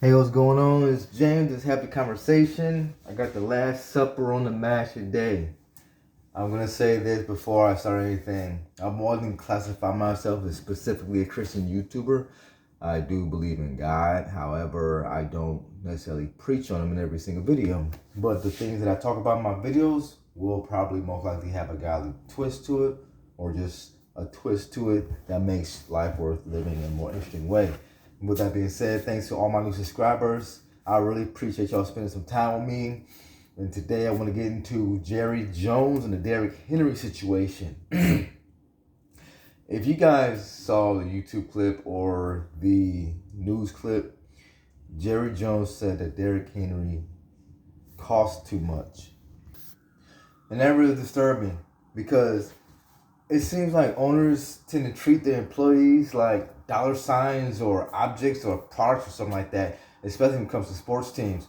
Hey, what's going on? It's James. It's Happy Conversation. I got the Last Supper on the mash today. I'm gonna say this before I start anything. I more than classify myself as specifically a Christian YouTuber. I do believe in God. However, I don't necessarily preach on him in every single video. But the things that I talk about in my videos will probably most likely have a godly twist to it, or just a twist to it that makes life worth living in a more interesting way. With that being said, thanks to all my new subscribers. I really appreciate y'all spending some time with me. And today I want to get into Jerry Jones and the Derrick Henry situation. If you guys saw the YouTube clip or the news clip, Jerry Jones said that Derrick Henry cost too much. And that really disturbed me because it seems like owners tend to treat their employees like dollar signs or objects or products or something like that, especially when it comes to sports teams.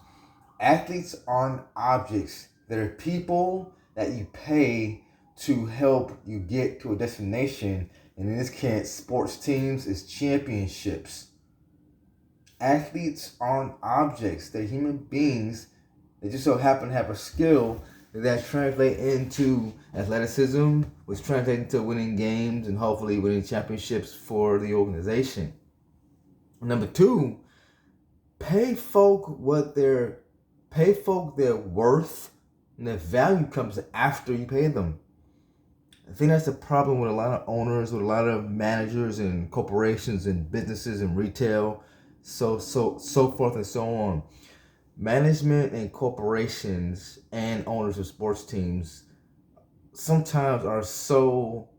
Athletes aren't objects. They're people that you pay to help you get to a destination. And in this case, sports teams is championships. Athletes aren't objects. They're human beings. They just so happen to have a skill that translate into athleticism, which translate into winning games and hopefully winning championships for the organization. Number two, pay folk their worth, and their value comes after you pay them. I think that's the problem with a lot of owners, with a lot of managers and corporations and businesses and retail, so forth and so on. Management and corporations and owners of sports teams sometimes are so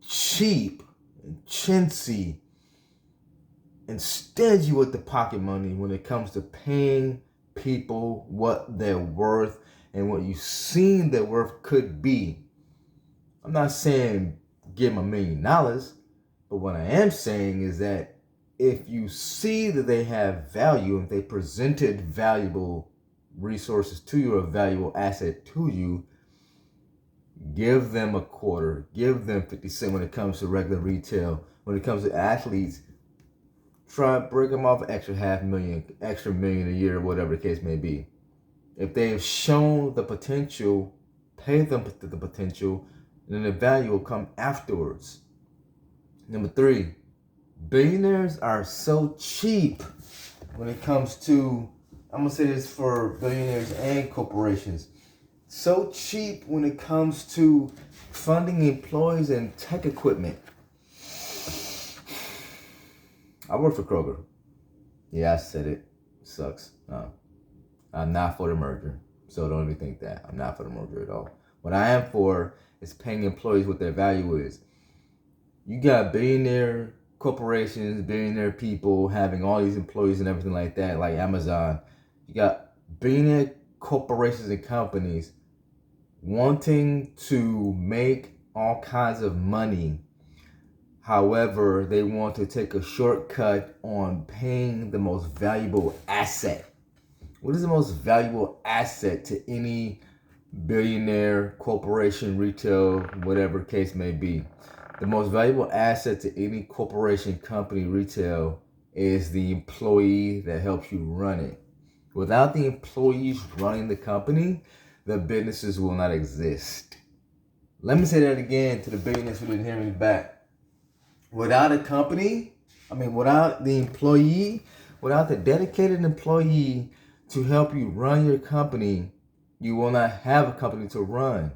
cheap and chintzy and stingy with the pocket money when it comes to paying people what they're worth and what you've seen their worth could be. I'm not saying give them $1 million, but what I am saying is that if you see that they have value, if they presented valuable resources to you, a valuable asset to you, give them a quarter, give them 50 cents when it comes to regular retail. When it comes to athletes, try to break them off an extra $500,000, extra $1 million a year, whatever the case may be. If they've shown the potential, pay them the potential, and then the value will come afterwards. Number three, billionaires are so cheap when it comes to, I'm going to say this for billionaires and corporations, so cheap when it comes to funding employees and tech equipment. I work for Kroger. Yeah, I said it. Sucks. No, I'm not for the merger. So don't even think that. I'm not for the merger at all. What I am for is paying employees what their value is. You got billionaire corporations, billionaire people having all these employees and everything like that, like Amazon. You got billionaire corporations and companies wanting to make all kinds of money. However, they want to take a shortcut on paying the most valuable asset. What is the most valuable asset to any billionaire, corporation, retail, whatever case may be? The most valuable asset to any corporation, company, retail is the employee that helps you run it. Without the employees running the company, the businesses will not exist. Let me say that again to the billionaires who didn't hear me back. Without a company, without the employee, without the dedicated employee to help you run your company, you will not have a company to run.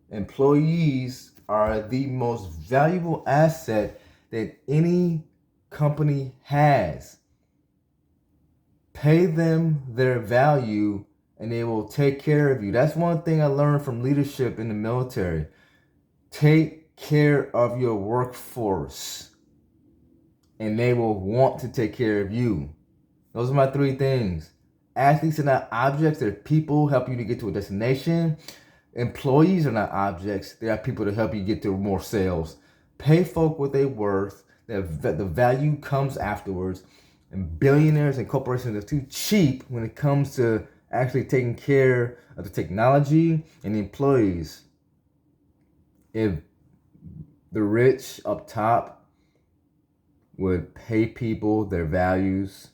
Employees are the most valuable asset that any company has. Pay them their value and they will take care of you. That's one thing I learned from leadership in the military. Take care of your workforce and they will want to take care of you. Those are my three things. Athletes are not objects. They're people help you to get to a destination. Employees are not objects. They are people to help you get to more sales. Pay folk what they're worth. The value comes afterwards. And billionaires and corporations are too cheap when it comes to actually taking care of the technology and the employees. If the rich up top would pay people their values,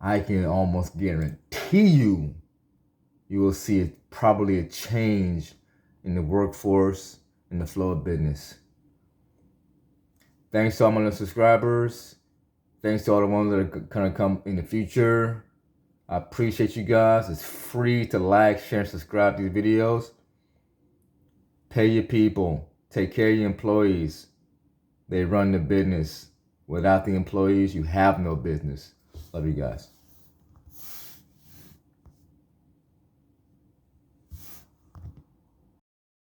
I can almost guarantee you will see probably a change in the workforce, in the flow of business. Thanks to all my subscribers. Thanks to all the ones that are going to come in the future. I appreciate you guys. It's free to like, share, and subscribe to these videos. Pay your people. Take care of your employees. They run the business. Without the employees, you have no business. Love you guys.